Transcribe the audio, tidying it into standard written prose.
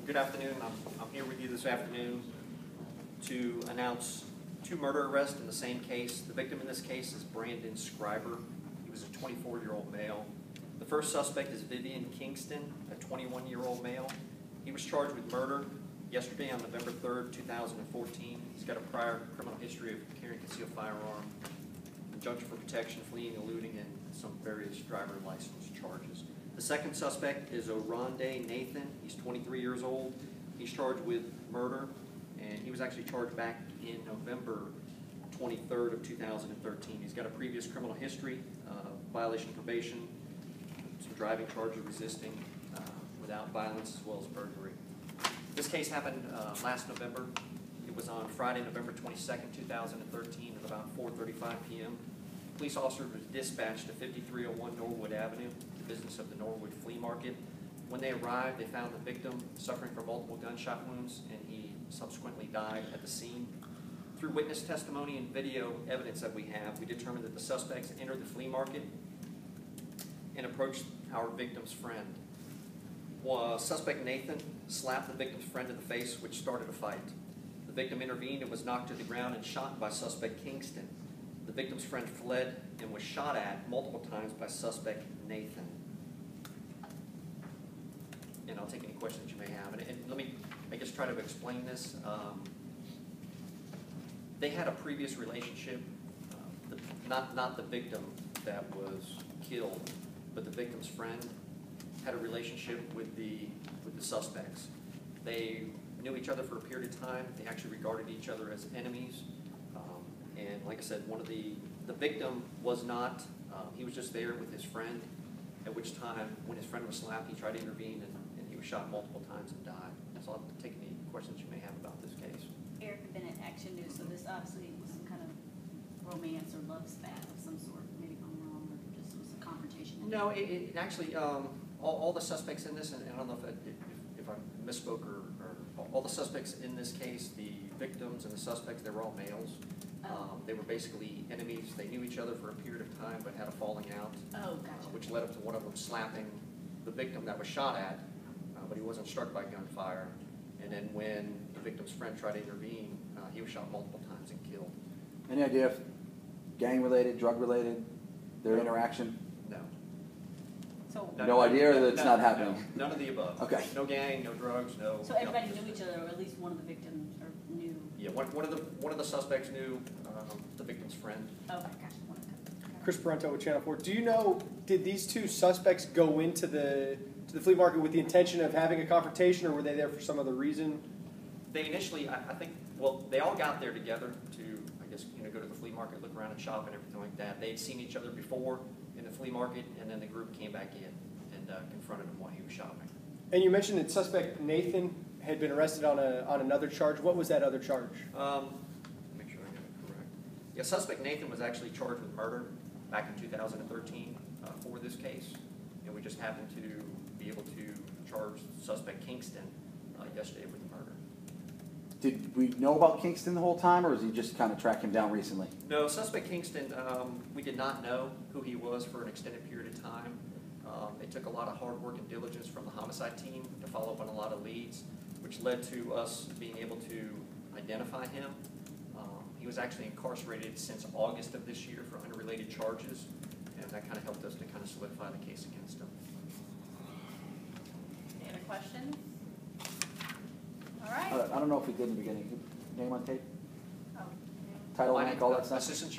Good afternoon. I'm here with you this afternoon to announce two murder arrests in the same case. The victim in this case is Brandon Scriber. He was a 24-year-old male. The first suspect is Vivian Kingston, a 21-year-old male. He was charged with murder yesterday on November 3rd, 2014. He's got a prior criminal history of carrying a concealed firearm, injunction for protection, fleeing, eluding, and some various driver license charges. The second suspect is Oronde Nathan. He's 23 years old. He's charged with murder, and he was actually charged back in November 23rd of 2013. He's got a previous criminal history, violation of probation, some driving charges, resisting without violence, as well as burglary. This case happened last November. It was on Friday, November 22nd, 2013 at about 4:35 p.m. Police officer was dispatched to 5301 Norwood Avenue, the business of the Norwood Flea Market. When they arrived, they found the victim suffering from multiple gunshot wounds, and he subsequently died at the scene. Through witness testimony and video evidence that we have, we determined that the suspects entered the flea market and approached our victim's friend. Suspect Nathan slapped the victim's friend in the face, which started a fight. The victim intervened and was knocked to the ground and shot by suspect Kingston. The victim's friend fled and was shot at multiple times by suspect Nathan. And I'll take any questions you may have. And let me, I guess, try to explain this. They had a previous relationship, not the victim that was killed, but the victim's friend had a relationship with the suspects. They knew each other for a period of time. They actually regarded each other as enemies. And like I said, the victim was not, he was just there with his friend, at which time, when his friend was slapped, he tried to intervene, and he was shot multiple times and died. So I'll take any questions you may have about this case. Eric Bennett, Action News. So this obviously was some kind of romance or love spat of some sort. Maybe I'm wrong, or just was a confrontation. No, it actually, all the suspects in this, and I don't know if I misspoke or all the suspects in this case, the victims and the suspects, they were all males. They were basically enemies. They knew each other for a period of time, but had a falling out. Oh, gotcha. Which led up to one of them slapping the victim that was shot at, but he wasn't struck by gunfire. And then when the victim's friend tried to intervene, he was shot multiple times and killed. Any idea if gang-related, drug-related, their interaction? No. So No idea, or that it's not happening? No, none of the above. Okay. No gang, no drugs, no. So everybody knew each other, or at least one of the victims or knew. Yeah, one of the suspects knew the victim's friend. Okay, gotcha. Chris Parento with Channel 4. Do you know, did these two suspects go into the flea market with the intention of having a confrontation, or were they there for some other reason? They initially, I think, well, they all got there together to, I guess, go to the flea market, look around and shop and everything like that. They'd seen each other before in the flea market, and then the group came back in and confronted him while he was shopping. And you mentioned that suspect Nathan had been arrested on another charge. What was that other charge? Make sure I got it correct. Yeah, suspect Nathan was actually charged with murder back in 2013 for this case, and we just happened to be able to charge suspect Kingston yesterday with murder. Did we know about Kingston the whole time, or was he just kind of track him down recently? No, suspect Kingston, we did not know who he was for an extended period of time. It took a lot of hard work and diligence from the homicide team to follow up on a lot of leads, which led to us being able to identify him. He was actually incarcerated since August of this year for unrelated charges, and that kind of helped us to kind of solidify the case against him. Any other questions? All right. I don't know if we did in the beginning. Name on tape? Oh, Title, rank, all that stuff? Assistant Chief